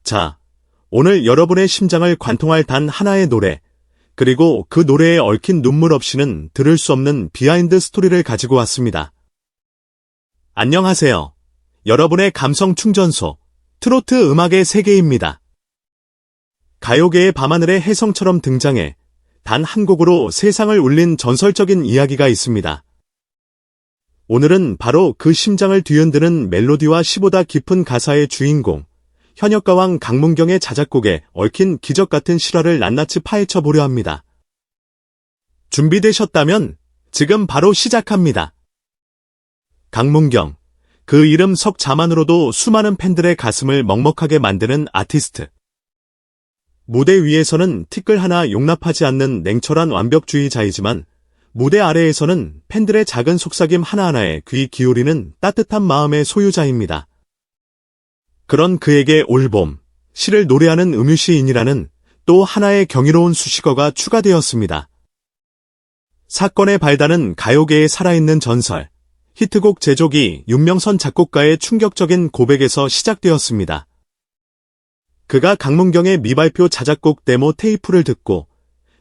자, 오늘 여러분의 심장을 관통할 단 하나의 노래, 그리고 그 노래에 얽힌 눈물 없이는 들을 수 없는 비하인드 스토리를 가지고 왔습니다. 안녕하세요. 여러분의 감성 충전소, 트로트 음악의 세계입니다. 가요계의 밤하늘의 혜성처럼 등장해 단 한 곡으로 세상을 울린 전설적인 이야기가 있습니다. 오늘은 바로 그 심장을 뒤흔드는 멜로디와 시보다 깊은 가사의 주인공, 현역가왕 강문경의 자작곡에 얽힌 기적 같은 실화를 낱낱이 파헤쳐 보려 합니다. 준비되셨다면 지금 바로 시작합니다. 강문경, 그 이름 석자만으로도 수많은 팬들의 가슴을 먹먹하게 만드는 아티스트. 무대 위에서는 티끌 하나 용납하지 않는 냉철한 완벽주의자이지만 무대 아래에서는 팬들의 작은 속삭임 하나하나에 귀 기울이는 따뜻한 마음의 소유자입니다. 그런 그에게 올봄, 시를 노래하는 음유시인이라는 또 하나의 경이로운 수식어가 추가되었습니다. 사건의 발단은 가요계에 살아있는 전설, 히트곡 제조기 윤명선 작곡가의 충격적인 고백에서 시작되었습니다. 그가 강문경의 미발표 자작곡 데모 테이프를 듣고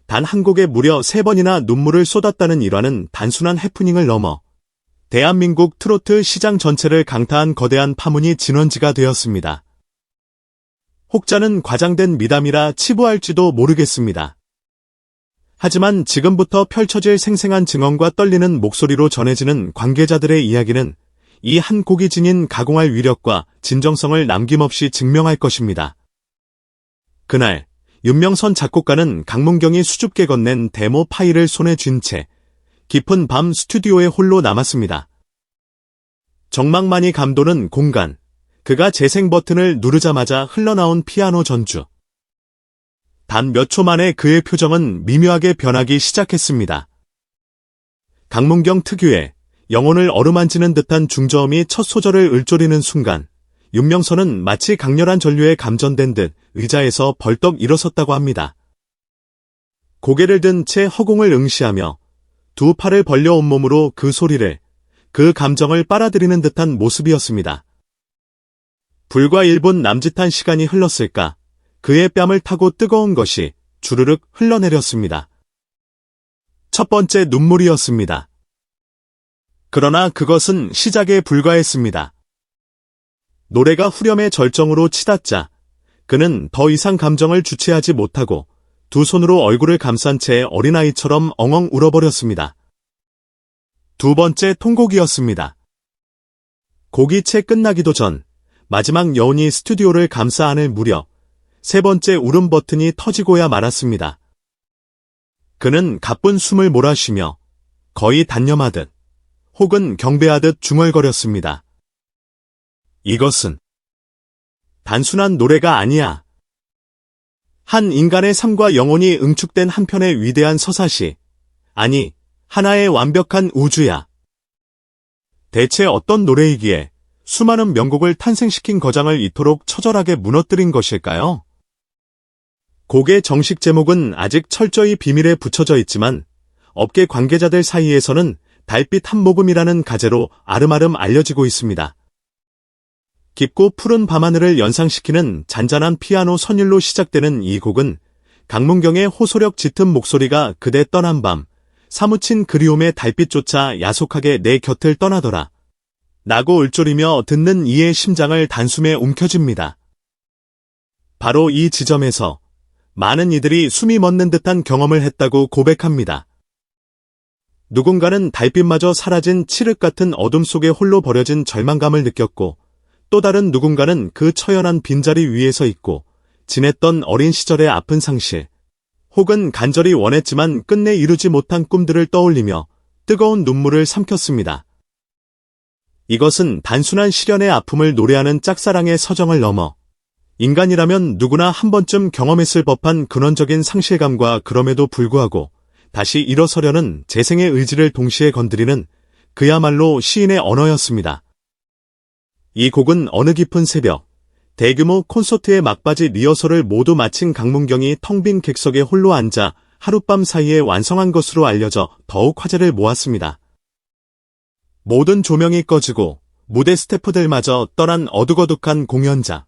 단 한 곡에 무려 3번이나 눈물을 쏟았다는 일화는 단순한 해프닝을 넘어 대한민국 트로트 시장 전체를 강타한 거대한 파문이 진원지가 되었습니다. 혹자는 과장된 미담이라 치부할지도 모르겠습니다. 하지만 지금부터 펼쳐질 생생한 증언과 떨리는 목소리로 전해지는 관계자들의 이야기는 이 한 곡이 지닌 가공할 위력과 진정성을 남김없이 증명할 것입니다. 그날 윤명선 작곡가는 강문경이 수줍게 건넨 데모 파일을 손에 쥔 채 깊은 밤 스튜디오에 홀로 남았습니다. 정막만이 감도는 공간, 그가 재생 버튼을 누르자마자 흘러나온 피아노 전주. 단 몇 초 만에 그의 표정은 미묘하게 변하기 시작했습니다. 강문경 특유의 영혼을 어루만지는 듯한 중저음이 첫 소절을 을조리는 순간 윤명선은 마치 강렬한 전류에 감전된 듯 의자에서 벌떡 일어섰다고 합니다. 고개를 든 채 허공을 응시하며 두 팔을 벌려 온몸으로 그 소리를, 그 감정을 빨아들이는 듯한 모습이었습니다. 불과 1분 남짓한 시간이 흘렀을까, 그의 뺨을 타고 뜨거운 것이 주르륵 흘러내렸습니다. 첫 번째 눈물이었습니다. 그러나 그것은 시작에 불과했습니다. 노래가 후렴의 절정으로 치닫자 그는 더 이상 감정을 주체하지 못하고 두 손으로 얼굴을 감싼 채 어린아이처럼 엉엉 울어버렸습니다. 두 번째 통곡이었습니다. 곡이 채 끝나기도 전 마지막 여운이 스튜디오를 감싸 안을 무렵 세 번째 울음 버튼이 터지고야 말았습니다. 그는 가쁜 숨을 몰아쉬며 거의 단념하듯 혹은 경배하듯 중얼거렸습니다. 이것은 단순한 노래가 아니야. 한 인간의 삶과 영혼이 응축된 한 편의 위대한 서사시, 아니, 하나의 완벽한 우주야. 대체 어떤 노래이기에 수많은 명곡을 탄생시킨 거장을 이토록 처절하게 무너뜨린 것일까요? 곡의 정식 제목은 아직 철저히 비밀에 붙여져 있지만 업계 관계자들 사이에서는 달빛 한 모금이라는 가제로 아름아름 알려지고 있습니다. 깊고 푸른 밤하늘을 연상시키는 잔잔한 피아노 선율로 시작되는 이 곡은 강문경의 호소력 짙은 목소리가 그대 떠난 밤, 사무친 그리움의 달빛조차 야속하게 내 곁을 떠나더라 라고 울조리며 듣는 이의 심장을 단숨에 움켜쥡니다. 바로 이 지점에서 많은 이들이 숨이 멎는 듯한 경험을 했다고 고백합니다. 누군가는 달빛마저 사라진 칠흑 같은 어둠 속에 홀로 버려진 절망감을 느꼈고 또 다른 누군가는 그 처연한 빈자리 위에 서 있고 지냈던 어린 시절의 아픈 상실, 혹은 간절히 원했지만 끝내 이루지 못한 꿈들을 떠올리며 뜨거운 눈물을 삼켰습니다. 이것은 단순한 시련의 아픔을 노래하는 짝사랑의 서정을 넘어 인간이라면 누구나 한 번쯤 경험했을 법한 근원적인 상실감과 그럼에도 불구하고 다시 일어서려는 재생의 의지를 동시에 건드리는 그야말로 시인의 언어였습니다. 이 곡은 어느 깊은 새벽, 대규모 콘서트의 막바지 리허설을 모두 마친 강문경이 텅 빈 객석에 홀로 앉아 하룻밤 사이에 완성한 것으로 알려져 더욱 화제를 모았습니다. 모든 조명이 꺼지고 무대 스태프들마저 떠난 어둑어둑한 공연장.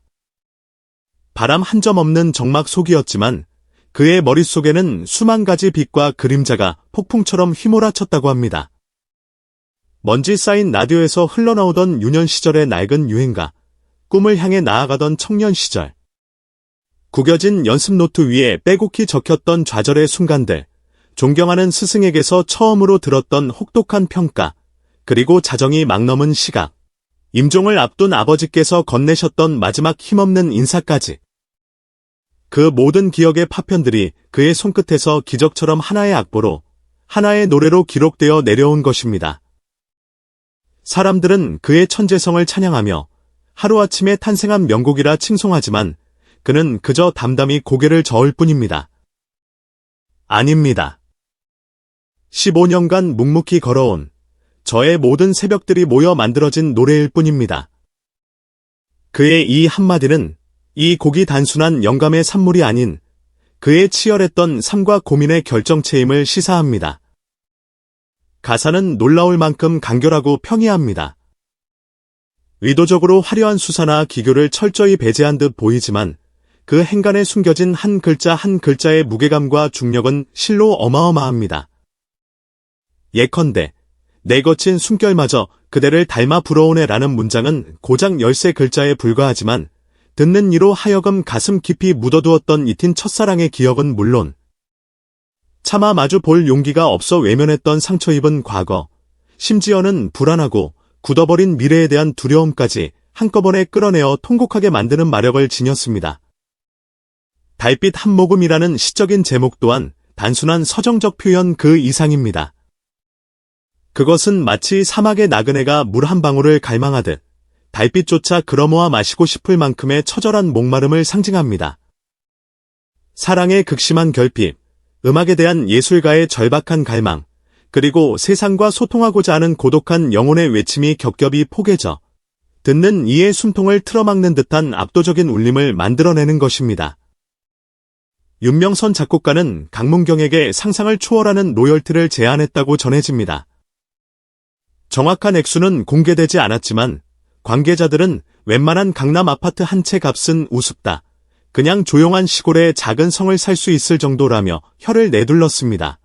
바람 한 점 없는 정막 속이었지만 그의 머릿속에는 수만 가지 빛과 그림자가 폭풍처럼 휘몰아쳤다고 합니다. 먼지 쌓인 라디오에서 흘러나오던 유년 시절의 낡은 유행가, 꿈을 향해 나아가던 청년 시절. 구겨진 연습 노트 위에 빼곡히 적혔던 좌절의 순간들, 존경하는 스승에게서 처음으로 들었던 혹독한 평가, 그리고 자정이 막 넘은 시각, 임종을 앞둔 아버지께서 건네셨던 마지막 힘없는 인사까지. 그 모든 기억의 파편들이 그의 손끝에서 기적처럼 하나의 악보로, 하나의 노래로 기록되어 내려온 것입니다. 사람들은 그의 천재성을 찬양하며 하루아침에 탄생한 명곡이라 칭송하지만 그는 그저 담담히 고개를 저을 뿐입니다. 아닙니다. 15년간 묵묵히 걸어온 저의 모든 새벽들이 모여 만들어진 노래일 뿐입니다. 그의 이 한마디는 이 곡이 단순한 영감의 산물이 아닌 그의 치열했던 삶과 고민의 결정체임을 시사합니다. 가사는 놀라울 만큼 간결하고 평이합니다. 의도적으로 화려한 수사나 기교를 철저히 배제한 듯 보이지만 그 행간에 숨겨진 한 글자 한 글자의 무게감과 중력은 실로 어마어마합니다. 예컨대 내 거친 숨결마저 그대를 닮아 부러우네라는 문장은 고작 13글자에 불과하지만 듣는 이로 하여금 가슴 깊이 묻어두었던 잊힌 첫사랑의 기억은 물론 차마 마주 볼 용기가 없어 외면했던 상처 입은 과거, 심지어는 불안하고 굳어버린 미래에 대한 두려움까지 한꺼번에 끌어내어 통곡하게 만드는 마력을 지녔습니다. 달빛 한 모금이라는 시적인 제목 또한 단순한 서정적 표현 그 이상입니다. 그것은 마치 사막의 나그네가 물 한 방울을 갈망하듯 달빛조차 그러모아 마시고 싶을 만큼의 처절한 목마름을 상징합니다. 사랑의 극심한 결핍, 음악에 대한 예술가의 절박한 갈망, 그리고 세상과 소통하고자 하는 고독한 영혼의 외침이 겹겹이 포개져 듣는 이의 숨통을 틀어막는 듯한 압도적인 울림을 만들어내는 것입니다. 윤명선 작곡가는 강문경에게 상상을 초월하는 로열티를 제안했다고 전해집니다. 정확한 액수는 공개되지 않았지만 관계자들은 웬만한 강남 아파트 한 채 값은 우습다. 그냥 조용한 시골에 작은 성을 살 수 있을 정도라며 혀를 내둘렀습니다.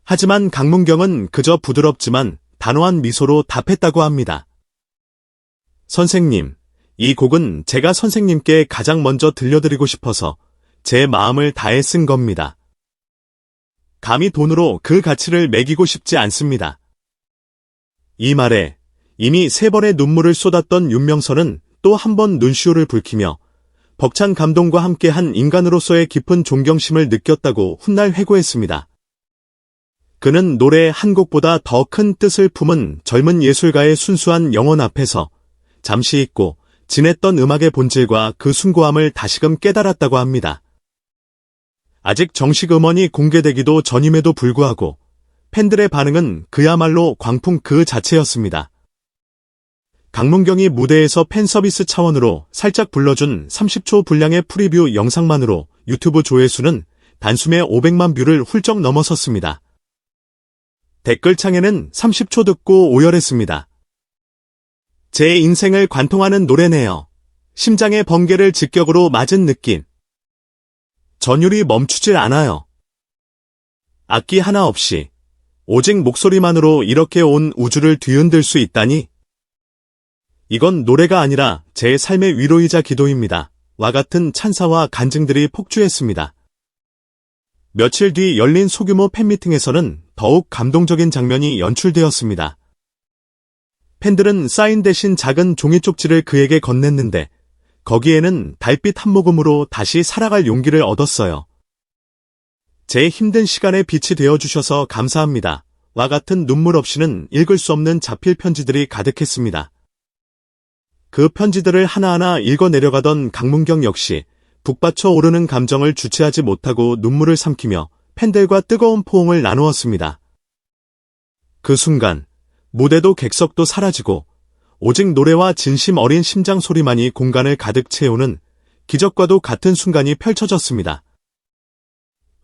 하지만 강문경은 그저 부드럽지만 단호한 미소로 답했다고 합니다. 선생님, 이 곡은 제가 선생님께 가장 먼저 들려드리고 싶어서 제 마음을 다해 쓴 겁니다. 감히 돈으로 그 가치를 매기고 싶지 않습니다. 이 말에 이미 3번의 눈물을 쏟았던 윤명선은 또 한 번 눈시울을 붉히며 벅찬 감동과 함께한 인간으로서의 깊은 존경심을 느꼈다고 훗날 회고했습니다. 그는 노래 한 곡보다 더 큰 뜻을 품은 젊은 예술가의 순수한 영혼 앞에서 잠시 잊고 지냈던 음악의 본질과 그 숭고함을 다시금 깨달았다고 합니다. 아직 정식 음원이 공개되기도 전임에도 불구하고 팬들의 반응은 그야말로 광풍 그 자체였습니다. 강문경이 무대에서 팬 서비스 차원으로 살짝 불러준 30초 분량의 프리뷰 영상만으로 유튜브 조회수는 단숨에 500만 뷰를 훌쩍 넘어섰습니다. 댓글창에는 30초 듣고 오열했습니다. 제 인생을 관통하는 노래네요. 심장의 번개를 직격으로 맞은 느낌. 전율이 멈추질 않아요. 악기 하나 없이 오직 목소리만으로 이렇게 온 우주를 뒤흔들 수 있다니? 이건 노래가 아니라 제 삶의 위로이자 기도입니다. 와 같은 찬사와 간증들이 폭주했습니다. 며칠 뒤 열린 소규모 팬미팅에서는 더욱 감동적인 장면이 연출되었습니다. 팬들은 사인 대신 작은 종이 쪽지를 그에게 건넸는데 거기에는 달빛 한 모금으로 다시 살아갈 용기를 얻었어요. 제 힘든 시간에 빛이 되어주셔서 감사합니다. 와 같은 눈물 없이는 읽을 수 없는 자필 편지들이 가득했습니다. 그 편지들을 하나하나 읽어 내려가던 강문경 역시 북받쳐 오르는 감정을 주체하지 못하고 눈물을 삼키며 팬들과 뜨거운 포옹을 나누었습니다. 그 순간 무대도 객석도 사라지고 오직 노래와 진심 어린 심장 소리만이 공간을 가득 채우는 기적과도 같은 순간이 펼쳐졌습니다.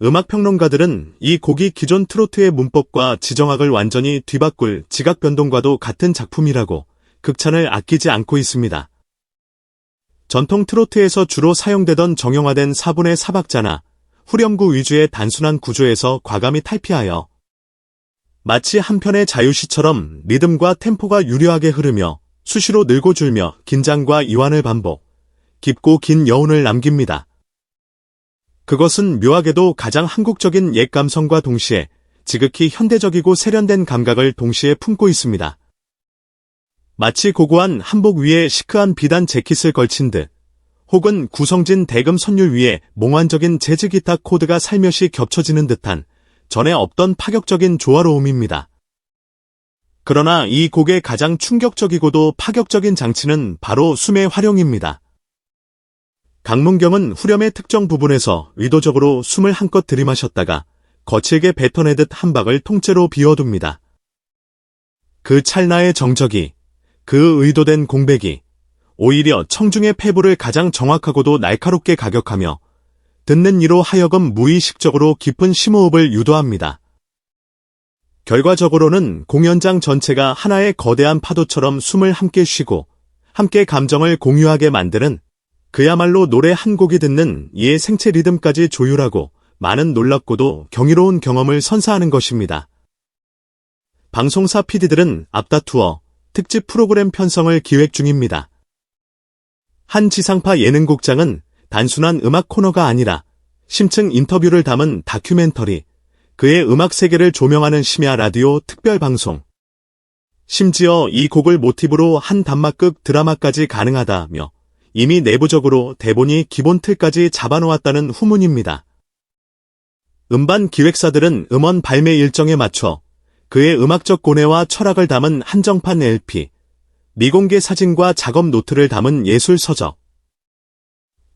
음악평론가들은 이 곡이 기존 트로트의 문법과 지정학을 완전히 뒤바꿀 지각 변동과도 같은 작품이라고 극찬을 아끼지 않고 있습니다. 전통 트로트에서 주로 사용되던 정형화된 4분의 4박자나 후렴구 위주의 단순한 구조에서 과감히 탈피하여 마치 한편의 자유시처럼 리듬과 템포가 유려하게 흐르며 수시로 늘고 줄며 긴장과 이완을 반복, 깊고 긴 여운을 남깁니다. 그것은 묘하게도 가장 한국적인 옛 감성과 동시에 지극히 현대적이고 세련된 감각을 동시에 품고 있습니다. 마치 고고한 한복 위에 시크한 비단 재킷을 걸친 듯, 혹은 구성진 대금 선율 위에 몽환적인 재즈 기타 코드가 살며시 겹쳐지는 듯한 전에 없던 파격적인 조화로움입니다. 그러나 이 곡의 가장 충격적이고도 파격적인 장치는 바로 숨의 활용입니다. 강문경은 후렴의 특정 부분에서 의도적으로 숨을 한껏 들이마셨다가 거칠게 뱉어내듯 한 박을 통째로 비워둡니다. 그 찰나의 정적이, 그 의도된 공백이 오히려 청중의 폐부를 가장 정확하고도 날카롭게 가격하며 듣는 이로 하여금 무의식적으로 깊은 심호흡을 유도합니다. 결과적으로는 공연장 전체가 하나의 거대한 파도처럼 숨을 함께 쉬고 함께 감정을 공유하게 만드는, 그야말로 노래 한 곡이 듣는 이의 생체 리듬까지 조율하고 많은 놀랍고도 경이로운 경험을 선사하는 것입니다. 방송사 PD들은 앞다투어 특집 프로그램 편성을 기획 중입니다. 한 지상파 예능국장은 단순한 음악 코너가 아니라 심층 인터뷰를 담은 다큐멘터리, 그의 음악 세계를 조명하는 심야 라디오 특별 방송, 심지어 이 곡을 모티브로 한 단막극 드라마까지 가능하다며 이미 내부적으로 대본이 기본 틀까지 잡아놓았다는 후문입니다. 음반 기획사들은 음원 발매 일정에 맞춰 그의 음악적 고뇌와 철학을 담은 한정판 LP, 미공개 사진과 작업 노트를 담은 예술 서적,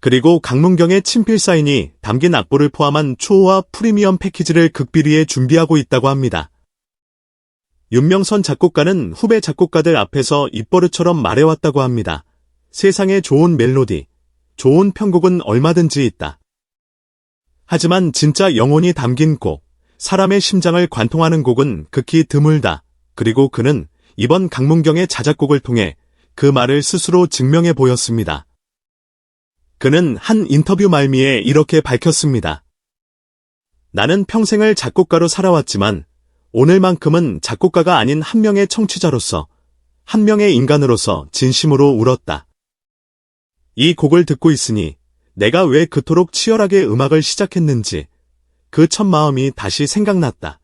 그리고 강문경의 친필 사인이 담긴 악보를 포함한 초호화 프리미엄 패키지를 극비리에 준비하고 있다고 합니다. 윤명선 작곡가는 후배 작곡가들 앞에서 입버릇처럼 말해왔다고 합니다. 세상에 좋은 멜로디, 좋은 편곡은 얼마든지 있다. 하지만 진짜 영혼이 담긴 곡, 사람의 심장을 관통하는 곡은 극히 드물다. 그리고 그는 이번 강문경의 자작곡을 통해 그 말을 스스로 증명해 보였습니다. 그는 한 인터뷰 말미에 이렇게 밝혔습니다. 나는 평생을 작곡가로 살아왔지만 오늘만큼은 작곡가가 아닌 한 명의 청취자로서, 한 명의 인간으로서 진심으로 울었다. 이 곡을 듣고 있으니 내가 왜 그토록 치열하게 음악을 시작했는지 그 첫 마음이 다시 생각났다.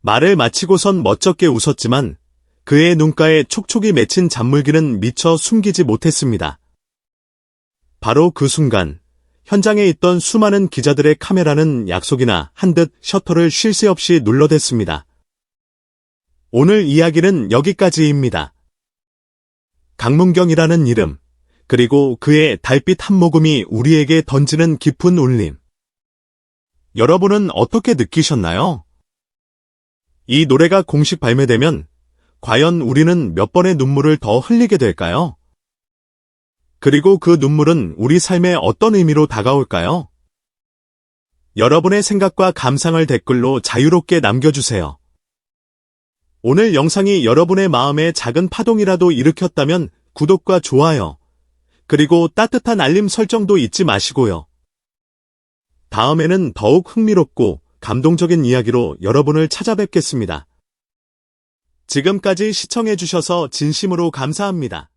말을 마치고선 멋쩍게 웃었지만 그의 눈가에 촉촉이 맺힌 잔물기는 미처 숨기지 못했습니다. 바로 그 순간 현장에 있던 수많은 기자들의 카메라는 약속이나 한 듯 셔터를 쉴 새 없이 눌러댔습니다. 오늘 이야기는 여기까지입니다. 강문경이라는 이름, 그리고 그의 달빛 한 모금이 우리에게 던지는 깊은 울림. 여러분은 어떻게 느끼셨나요? 이 노래가 공식 발매되면 과연 우리는 몇 번의 눈물을 더 흘리게 될까요? 그리고 그 눈물은 우리 삶에 어떤 의미로 다가올까요? 여러분의 생각과 감상을 댓글로 자유롭게 남겨주세요. 오늘 영상이 여러분의 마음에 작은 파동이라도 일으켰다면 구독과 좋아요, 그리고 따뜻한 알림 설정도 잊지 마시고요. 다음에는 더욱 흥미롭고 감동적인 이야기로 여러분을 찾아뵙겠습니다. 지금까지 시청해주셔서 진심으로 감사합니다.